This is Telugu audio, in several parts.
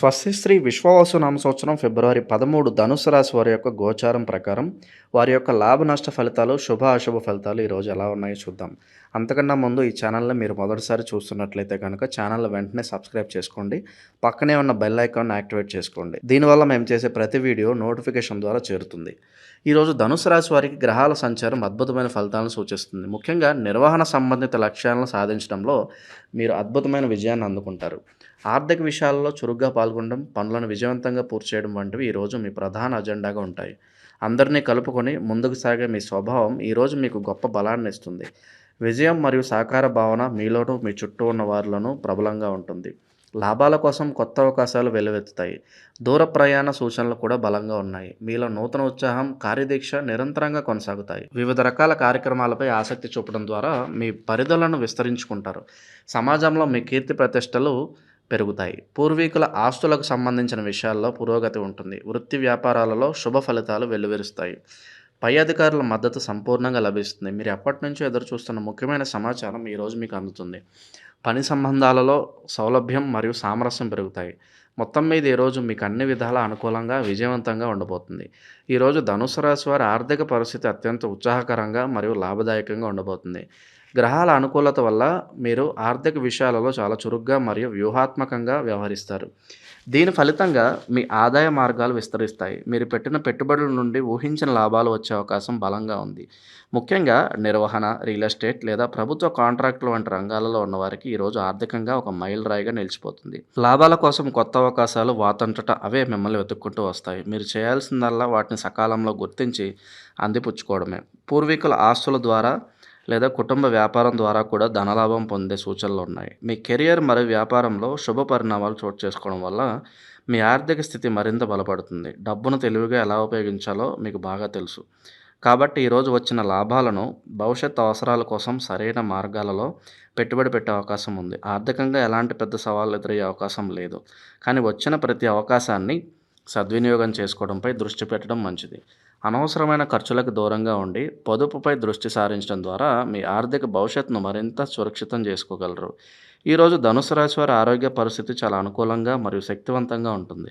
స్వస్తిశ్రీ విశ్వావసునామ సంవత్సరం ఫిబ్రవరి 13 ధనుసు రాశి వారి యొక్క గోచారం ప్రకారం వారి యొక్క లాభ నష్ట ఫలితాలు శుభ అశుభ ఫలితాలు ఈరోజు ఎలా ఉన్నాయో చూద్దాం. అంతకన్నా ముందు ఈ ఛానల్ని మీరు మొదటిసారి చూస్తున్నట్లయితే కనుక ఛానల్ వెంటనే సబ్స్క్రైబ్ చేసుకోండి. పక్కనే ఉన్న బెల్ ఐకాన్ యాక్టివేట్ చేసుకోండి. దీనివల్ల మేము చేసే ప్రతి వీడియో నోటిఫికేషన్ ద్వారా చేరుతుంది. ఈరోజు ధనుసు రాశి వారికి గ్రహాల సంచారం అద్భుతమైన ఫలితాలను సూచిస్తుంది. ముఖ్యంగా నిర్వహణ సంబంధిత లక్ష్యాలను సాధించడంలో మీరు అద్భుతమైన విజయాన్ని అందుకుంటారు. ఆర్థిక విషయాల్లో చురుగ్గా పాల్గొనడం, పనులను విజయవంతంగా పూర్తి చేయడం వంటివి ఈరోజు మీ ప్రధాన అజెండాగా ఉంటాయి. అందరినీ కలుపుకొని ముందుకు సాగే మీ స్వభావం ఈరోజు మీకు గొప్ప బలాన్ని ఇస్తుంది. విజయం మరియు సహకార భావన మీలోనూ మీ చుట్టూ ఉన్న వారిలోనూ ప్రబలంగా ఉంటుంది. లాభాల కోసం కొత్త అవకాశాలు వెల్లువెత్తుతాయి. దూర ప్రయాణ సూచనలు కూడా బలంగా ఉన్నాయి. మీలో నూతన ఉత్సాహం, కార్యదీక్ష నిరంతరంగా కొనసాగుతాయి. వివిధ రకాల కార్యక్రమాలపై ఆసక్తి చూపడం ద్వారా మీ పరిధులను విస్తరించుకుంటారు. సమాజంలో మీ కీర్తి ప్రతిష్టలు పెరుగుతాయి. పూర్వీకుల ఆస్తులకు సంబంధించిన విషయాల్లో పురోగతి ఉంటుంది. వృత్తి వ్యాపారాలలో శుభ ఫలితాలు వెల్లువరుస్తాయి. పై అధికారుల మద్దతు సంపూర్ణంగా లభిస్తుంది. మీరు ఎప్పటి నుంచో ఎదురు చూస్తున్న ముఖ్యమైన సమాచారం ఈరోజు మీకు అందుతుంది. పని సంబంధాలలో సౌలభ్యం మరియు సామరస్యం పెరుగుతాయి. మొత్తం మీద ఈరోజు మీకు అన్ని విధాల అనుకూలంగా విజయవంతంగా ఉండబోతుంది. ఈరోజు ధనుసు రాశి వారి ఆర్థిక పరిస్థితి అత్యంత ఉత్సాహకరంగా మరియు లాభదాయకంగా ఉండబోతుంది. గ్రహాల అనుకూలత వల్ల మీరు ఆర్థిక విషయాలలో చాలా చురుగ్గా మరియు వ్యూహాత్మకంగా వ్యవహరిస్తారు. దీని ఫలితంగా మీ ఆదాయ మార్గాలు విస్తరిస్తాయి. మీరు పెట్టిన పెట్టుబడుల నుండి ఊహించిన లాభాలు వచ్చే అవకాశం బలంగా ఉంది. ముఖ్యంగా నిర్వహణ, రియల్ ఎస్టేట్ లేదా ప్రభుత్వ కాంట్రాక్టులు వంటి రంగాలలో ఉన్నవారికి ఈరోజు ఆర్థికంగా ఒక మైలురాయిగా నిలిచిపోతుంది. లాభాల కోసం కొత్త అవకాశాలు వాతంతట అవే మిమ్మల్ని వెతుక్కుంటూ వస్తాయి. మీరు చేయాల్సిందల్లా వాటిని సకాలంలో గుర్తించి అందిపుచ్చుకోవడమే. పూర్వీకుల ఆస్తుల ద్వారా లేదా కుటుంబ వ్యాపారం ద్వారా కూడా ధనలాభం పొందే సూచనలు ఉన్నాయి. మీ కెరియర్ మరియు వ్యాపారంలో శుభ పరిణామాలు చోటు చేసుకోవడం వల్ల మీ ఆర్థిక స్థితి మరింత బలపడుతుంది. డబ్బును తెలివిగా ఎలా ఉపయోగించాలో మీకు బాగా తెలుసు. కాబట్టి ఈరోజు వచ్చిన లాభాలను భవిష్యత్ అవసరాల కోసం సరైన మార్గాలలో పెట్టుబడి పెట్టే అవకాశం ఉంది. ఆర్థికంగా ఎలాంటి పెద్ద సవాళ్ళు ఎదురయ్యే అవకాశం లేదు. కానీ వచ్చిన ప్రతి అవకాశాన్ని సద్వినియోగం చేసుకోవడంపై దృష్టి పెట్టడం మంచిది. అనవసరమైన ఖర్చులకు దూరంగా ఉండి పొదుపుపై దృష్టి సారించడం ద్వారా మీ ఆర్థిక భవిష్యత్తును మరింత సురక్షితం చేసుకోగలరు. ఈరోజు ధనుసు రాశి వారి ఆరోగ్య పరిస్థితి చాలా అనుకూలంగా మరియు శక్తివంతంగా ఉంటుంది.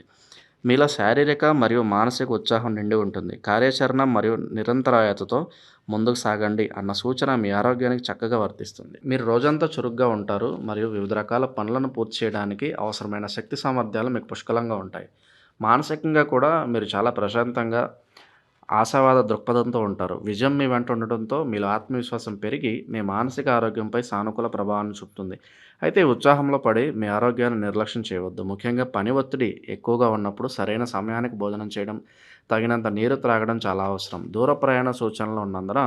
మీలో శారీరక మరియు మానసిక ఉత్సాహం నిండి ఉంటుంది. కార్యాచరణ మరియు నిరంతరాయతతో ముందుకు సాగండి అన్న సూచన మీ ఆరోగ్యానికి చక్కగా వర్తిస్తుంది. మీరు రోజంతా చురుగ్గా ఉంటారు మరియు వివిధ రకాల పనులను పూర్తి చేయడానికి అవసరమైన శక్తి సామర్థ్యాలు మీకు పుష్కలంగా ఉంటాయి. మానసికంగా కూడా మీరు చాలా ప్రశాంతంగా, ఆశావాద దృక్పథంతో ఉంటారు. విజయం మీ వెంట ఉండటంతో మీలో ఆత్మవిశ్వాసం పెరిగి మీ మానసిక ఆరోగ్యంపై సానుకూల ప్రభావాన్ని చూపుతుంది. అయితే ఈ ఉత్సాహంలో పడి మీ ఆరోగ్యాన్ని నిర్లక్ష్యం చేయవద్దు. ముఖ్యంగా పని ఒత్తిడి ఎక్కువగా ఉన్నప్పుడు సరైన సమయానికి భోజనం చేయడం, తగినంత నీరు త్రాగడం చాలా అవసరం. దూర ప్రయాణ సూచనలు ఉన్నందున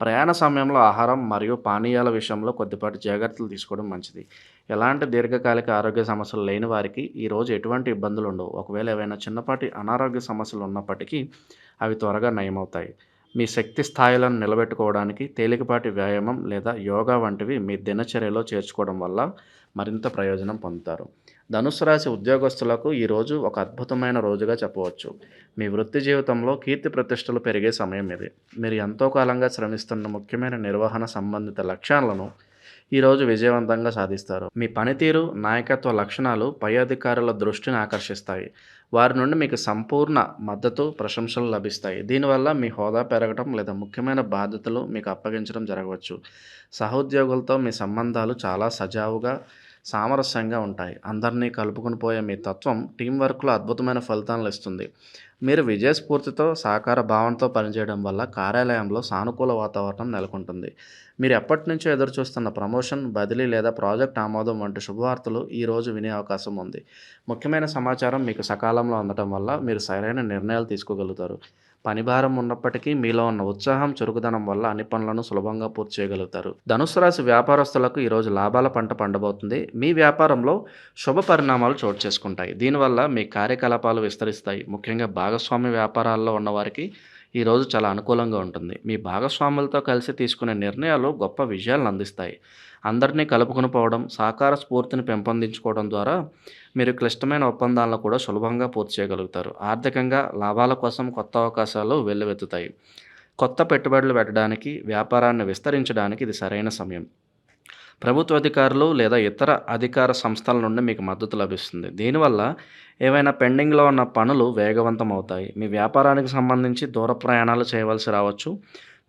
ప్రయాణ సమయంలో ఆహారం మరియు పానీయాల విషయంలో కొద్దిపాటి జాగ్రత్తలు తీసుకోవడం మంచిది. ఎలాంటి దీర్ఘకాలిక ఆరోగ్య సమస్యలు లేని వారికి ఈరోజు ఎటువంటి ఇబ్బందులు ఉండవు. ఒకవేళ ఏవైనా చిన్నపాటి అనారోగ్య సమస్యలు ఉన్నప్పటికీ అవి త్వరగా నయమవుతాయి. మీ శక్తి స్థాయిలను నిలబెట్టుకోవడానికి తేలికపాటి వ్యాయామం లేదా యోగా వంటివి మీ దినచర్యలో చేర్చుకోవడం వల్ల మరింత ప్రయోజనం పొందుతారు. ధనుసు రాశి ఉద్యోగస్తులకు ఈరోజు ఒక అద్భుతమైన రోజుగా చెప్పవచ్చు. మీ వృత్తి జీవితంలో కీర్తి ప్రతిష్టలు పెరిగే సమయం ఇది. మీరు ఎంతో కాలంగా శ్రమిస్తున్న ముఖ్యమైన నిర్వహణ సంబంధిత లక్ష్యాలను ఈరోజు విజయవంతంగా సాధిస్తారు. మీ పనితీరు, నాయకత్వ లక్షణాలు పై అధికారుల దృష్టిని ఆకర్షిస్తాయి. వారి నుండి మీకు సంపూర్ణ మద్దతు, ప్రశంసలు లభిస్తాయి. దీనివల్ల మీ హోదా పెరగడం లేదా ముఖ్యమైన బాధ్యతలు మీకు అప్పగించడం జరగవచ్చు. సహోద్యోగులతో మీ సంబంధాలు చాలా సజావుగా, సామరస్యంగా ఉంటాయి. అందరినీ కలుపుకొని పోయే మీ తత్వం టీం వర్క్లో అద్భుతమైన ఫలితాలను ఇస్తుంది. మీరు విజయస్ఫూర్తితో, సహకార భావనతో పనిచేయడం వల్ల కార్యాలయంలో సానుకూల వాతావరణం నెలకొంటుంది. మీరు ఎప్పటి నుంచో ఎదురు చూస్తున్న ప్రమోషన్, బదిలీ లేదా ప్రాజెక్ట్ ఆమోదం వంటి శుభవార్తలు ఈరోజు వినే అవకాశం ఉంది. ముఖ్యమైన సమాచారం మీకు సకాలంలో అందడం వల్ల మీరు సరైన నిర్ణయాలు తీసుకోగలుగుతారు. పని భారం ఉన్నప్పటికీ మీలో ఉన్న ఉత్సాహం, చురుకుదనం వల్ల అన్ని పనులను సులభంగా పూర్తి చేయగలుగుతారు. ధనుసు రాశి వ్యాపారస్తులకు ఈరోజు లాభాల పంట పండబోతుంది. మీ వ్యాపారంలో శుభ పరిణామాలు చోటు చేసుకుంటాయి. దీనివల్ల మీ కార్యకలాపాలు విస్తరిస్తాయి. ముఖ్యంగా భాగస్వామ్య వ్యాపారాల్లో ఉన్నవారికి ఈరోజు చాలా అనుకూలంగా ఉంటుంది. మీ భాగస్వాములతో కలిసి తీసుకునే నిర్ణయాలు గొప్ప విజయాలను అందిస్తాయి. అందరినీ కలుపుకొని పోవడం, సహకార స్ఫూర్తిని పెంపొందించుకోవడం ద్వారా మీరు క్లిష్టమైన ఒప్పందాలను కూడా సులభంగా పూర్తి చేయగలుగుతారు. ఆర్థికంగా లాభాల కోసం కొత్త అవకాశాలు వెల్లువెత్తుతాయి. కొత్త పెట్టుబడులు పెట్టడానికి, వ్యాపారాన్ని విస్తరించడానికి ఇది సరైన సమయం. ప్రభుత్వ అధికారులు లేదా ఇతర అధికార సంస్థల నుండి మీకు మద్దతు లభిస్తుంది. దీనివల్ల ఏవైనా పెండింగ్‌లో ఉన్న పనులు వేగవంతం అవుతాయి. మీ వ్యాపారానికి సంబంధించి దూర ప్రయాణాలు చేయవలసి రావచ్చు.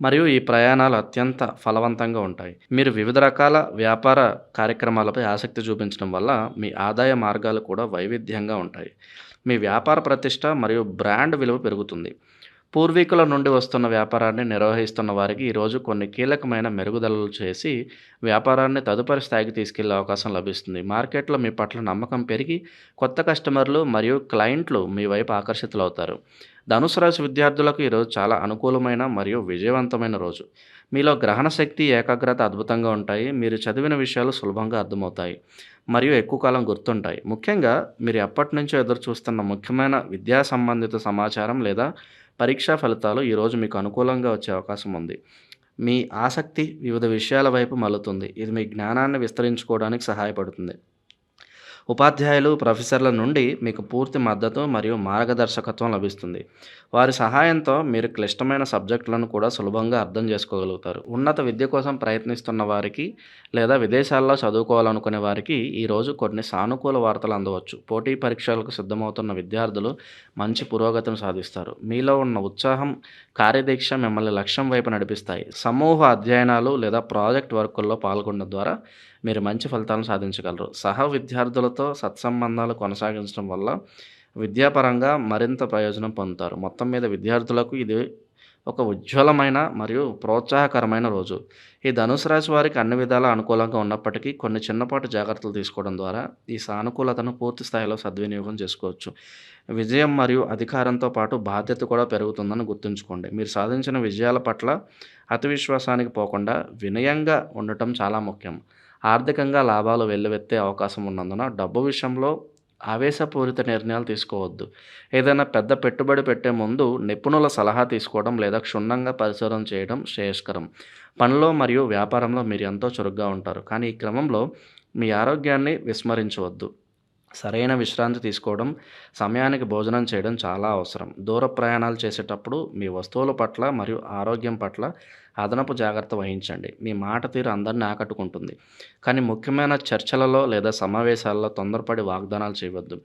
మరియు ఈ ప్రయాణాలు అత్యంత ఫలవంతంగా ఉంటాయి. మీరు వివిధ రకాల వ్యాపార కార్యక్రమాలపై ఆసక్తి చూపించడం వల్ల మీ ఆదాయ మార్గాలు కూడా వైవిధ్యంగా ఉంటాయి. మీ వ్యాపార ప్రతిష్ట మరియు బ్రాండ్ విలువ పెరుగుతుంది. పూర్వీకుల నుండి వస్తున్న వ్యాపారాన్ని నిర్వహిస్తున్న వారికి ఈరోజు కొన్ని కీలకమైన మెరుగుదలలు చేసి వ్యాపారాన్ని తదుపరి స్థాయికి తీసుకెళ్లే అవకాశం లభిస్తుంది. మార్కెట్‌లో మీ పట్ల నమ్మకం పెరిగి కొత్త కస్టమర్లు మరియు క్లయింట్లు మీ వైపు ఆకర్షితులవుతారు. ధనుసు రాశి విద్యార్థులకు ఈరోజు చాలా అనుకూలమైన మరియు విజయవంతమైన రోజు. మీలో గ్రహణ శక్తి, ఏకాగ్రత అద్భుతంగా ఉంటాయి. మీరు చదివిన విషయాలు సులభంగా అర్థమవుతాయి మరియు ఎక్కువ కాలం గుర్తుంటాయి. ముఖ్యంగా మీరు ఎప్పటినుంచో ఎదురు చూస్తున్న ముఖ్యమైన విద్యా సంబంధిత సమాచారం లేదా పరీక్షా ఫలితాలు ఈరోజు మీకు అనుకూలంగా వచ్చే అవకాశం ఉంది. మీ ఆసక్తి వివిధ విషయాల వైపు మళ్లుతుంది. ఇది మీ జ్ఞానాన్ని విస్తరించుకోవడానికి సహాయపడుతుంది. ఉపాధ్యాయులు, ప్రొఫెసర్ల నుండి మీకు పూర్తి మద్దతు మరియు మార్గదర్శకత్వం లభిస్తుంది. వారి సహాయంతో మీరు క్లిష్టమైన సబ్జెక్టులను కూడా సులభంగా అర్థం చేసుకోగలుగుతారు. ఉన్నత విద్య కోసం ప్రయత్నిస్తున్న వారికి లేదా విదేశాల్లో చదువుకోవాలనుకునే వారికి ఈరోజు కొన్ని సానుకూల వార్తలు అందవచ్చు. పోటీ పరీక్షలకు సిద్ధమవుతున్న విద్యార్థులు మంచి పురోగతిని సాధిస్తారు. మీలో ఉన్న ఉత్సాహం, కార్యదీక్ష మిమ్మల్ని లక్ష్యం వైపు నడిపిస్తాయి. సమూహ అధ్యయనాలు లేదా ప్రాజెక్ట్ వర్కుల్లో పాల్గొనడం ద్వారా మీరు మంచి ఫలితాలను సాధించగలరు. సహ విద్యార్థులతో సత్సంబంధాలు కొనసాగించడం వల్ల విద్యాపరంగా మరింత ప్రయోజనం పొందుతారు. మొత్తం మీద విద్యార్థులకు ఇది ఒక ఉజ్వలమైన మరియు ప్రోత్సాహకరమైన రోజు. ఈ ధనుసు రాశి వారికి అన్ని విధాలా అనుకూలంగా ఉన్నప్పటికీ కొన్ని చిన్నపాటి జాగ్రత్తలు తీసుకోవడం ద్వారా ఈ సానుకూలతను పూర్తి స్థాయిలో సద్వినియోగం చేసుకోవచ్చు. విజయం మరియు అధికారంతో పాటు బాధ్యత కూడా పెరుగుతుందని గుర్తుంచుకోండి. మీరు సాధించిన విజయాల పట్ల అతి విశ్వాసానికి పోకుండా వినయంగా ఉండటం చాలా ముఖ్యం. ఆర్థికంగా లాభాలు వెల్లువెత్తే అవకాశం ఉన్నందున డబ్బు విషయంలో ఆవేశపూరిత నిర్ణయాలు తీసుకోవద్దు. ఏదైనా పెద్ద పెట్టుబడి పెట్టే ముందు నిపుణుల సలహా తీసుకోవడం లేదా క్షుణ్ణంగా పరిశోధన చేయడం శ్రేయస్కరం. పనిలో మరియు వ్యాపారంలో మీరు ఎంతో చురుగ్గా ఉంటారు, కానీ ఈ క్రమంలో మీ ఆరోగ్యాన్ని విస్మరించవద్దు. సరైన విశ్రాంతి తీసుకోవడం, సమయానికి భోజనం చేయడం చాలా అవసరం. దూర ప్రయాణాలు చేసేటప్పుడు మీ వస్తువుల పట్ల మరియు ఆరోగ్యం పట్ల అదనపు జాగ్రత్త వహించండి. మీ మాట తీరు అందరిని ఆకట్టుకుంటుంది, కానీ ముఖ్యమైన చర్చలలో లేదా సమావేశాల్లో తొందరపడి వాగ్దానాలు చేయవద్దు.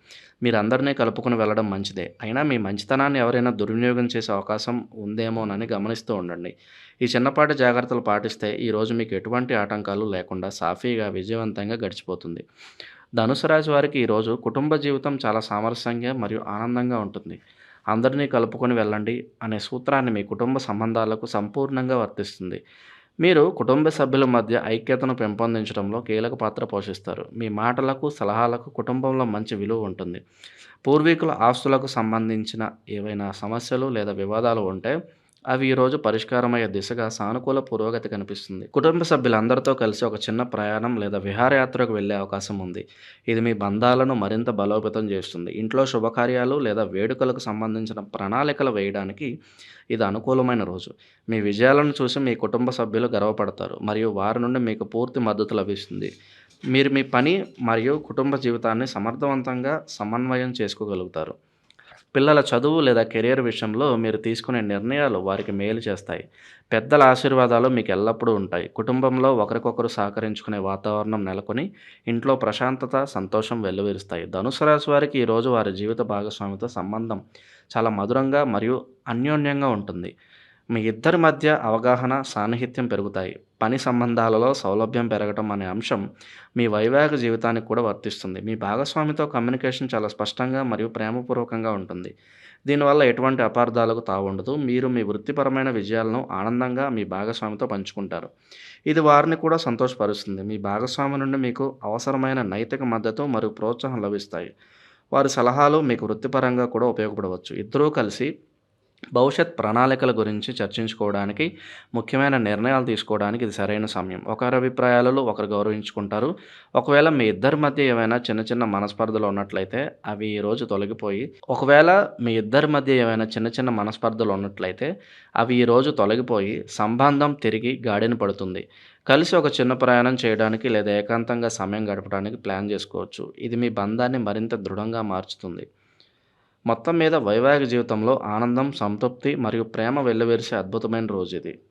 మీరు అందరినీ కలుపుకుని వెళ్ళడం మంచిదే, అయినా మీ మంచితనాన్ని ఎవరైనా దుర్వినియోగం చేసే అవకాశం ఉందేమోనని గమనిస్తూ ఉండండి. ఈ చిన్నపాటి జాగ్రత్తలు పాటిస్తే ఈరోజు మీకు ఎటువంటి ఆటంకాలు లేకుండా సాఫీగా విజయవంతంగా గడిచిపోతుంది. ధనుసు రాశి వారికి ఈరోజు కుటుంబ జీవితం చాలా సామరస్యంగా మరియు ఆనందంగా ఉంటుంది. అందరినీ కలుపుకొని వెళ్ళండి అనే సూత్రాన్ని మీ కుటుంబ సంబంధాలకు సంపూర్ణంగా వర్తిస్తుంది. మీరు కుటుంబ సభ్యుల మధ్య ఐక్యతను పెంపొందించడంలో కీలక పాత్ర పోషిస్తారు. మీ మాటలకు, సలహాలకు కుటుంబంలో మంచి విలువ ఉంటుంది. పూర్వీకుల ఆస్తులకు సంబంధించిన ఏవైనా సమస్యలు లేదా వివాదాలు ఉంటే అవి ఈరోజు పరిష్కారమయ్యే దిశగా సానుకూల పురోగతి కనిపిస్తుంది. కుటుంబ సభ్యులందరితో కలిసి ఒక చిన్న ప్రయాణం లేదా విహారయాత్రకు వెళ్ళే అవకాశం ఉంది. ఇది మీ బంధాలను మరింత బలోపేతం చేస్తుంది. ఇంట్లో శుభకార్యాలు లేదా వేడుకలకు సంబంధించిన ప్రణాళికలు వేయడానికి ఇది అనుకూలమైన రోజు. మీ విజయాలను చూసి మీ కుటుంబ సభ్యులు గర్వపడతారు మరియు వారి నుండి మీకు పూర్తి మద్దతు లభిస్తుంది. మీరు మీ పని మరియు కుటుంబ జీవితాన్ని సమర్థవంతంగా సమన్వయం చేసుకోగలుగుతారు. పిల్లల చదువు లేదా కెరియర్ విషయంలో మీరు తీసుకునే నిర్ణయాలు వారికి మేలు చేస్తాయి. పెద్దల ఆశీర్వాదాలు మీకు ఎల్లప్పుడూ ఉంటాయి. కుటుంబంలో ఒకరికొకరు సహకరించుకునే వాతావరణం నెలకొని ఇంట్లో ప్రశాంతత, సంతోషం వెల్లువిరుస్తాయి. ధనుసు రాశి వారికి ఈరోజు వారి జీవిత భాగస్వామితో సంబంధం చాలా మధురంగా మరియు అన్యోన్యంగా ఉంటుంది. మీ ఇద్దరి మధ్య అవగాహన, సాన్నిహిత్యం పెరుగుతాయి. పని సంబంధాలలో సౌలభ్యం పెరగటం అనే అంశం మీ వైవాహిక జీవితానికి కూడా వర్తిస్తుంది. మీ భాగస్వామితో కమ్యూనికేషన్ చాలా స్పష్టంగా మరియు ప్రేమపూర్వకంగా ఉంటుంది. దీనివల్ల ఎటువంటి అపార్థాలకు తావుండదు. మీరు మీ వృత్తిపరమైన విజయాలను ఆనందంగా మీ భాగస్వామితో పంచుకుంటారు. ఇది వారిని కూడా సంతోషపరుస్తుంది. మీ భాగస్వామి నుండి మీకు అవసరమైన నైతిక మద్దతు మరియు ప్రోత్సాహం లభిస్తాయి. వారి సలహాలు మీకు వృత్తిపరంగా కూడా ఉపయోగపడవచ్చు. ఇద్దరూ కలిసి భవిష్యత్ ప్రణాళికల గురించి చర్చించుకోవడానికి, ముఖ్యమైన నిర్ణయాలు తీసుకోవడానికి ఇది సరైన సమయం. ఒకరి అభిప్రాయాలలో ఒకరు గౌరవించుకుంటారు. ఒకవేళ మీ ఇద్దరి మధ్య ఏవైనా చిన్న చిన్న మనస్పర్ధలు ఉన్నట్లయితే అవి ఈరోజు తొలగిపోయి సంబంధం తిరిగి గాడిన పడుతుంది. కలిసి ఒక చిన్న ప్రయాణం చేయడానికి లేదా ఏకాంతంగా సమయం గడపడానికి ప్లాన్ చేసుకోవచ్చు. ఇది మీ బంధాన్ని మరింత దృఢంగా మార్చుతుంది. మొత్తం మీద వైవాహిక జీవితంలో ఆనందం, సంతృప్తి మరియు ప్రేమ వెల్లివిరిసే అద్భుతమైన రోజు ఇది.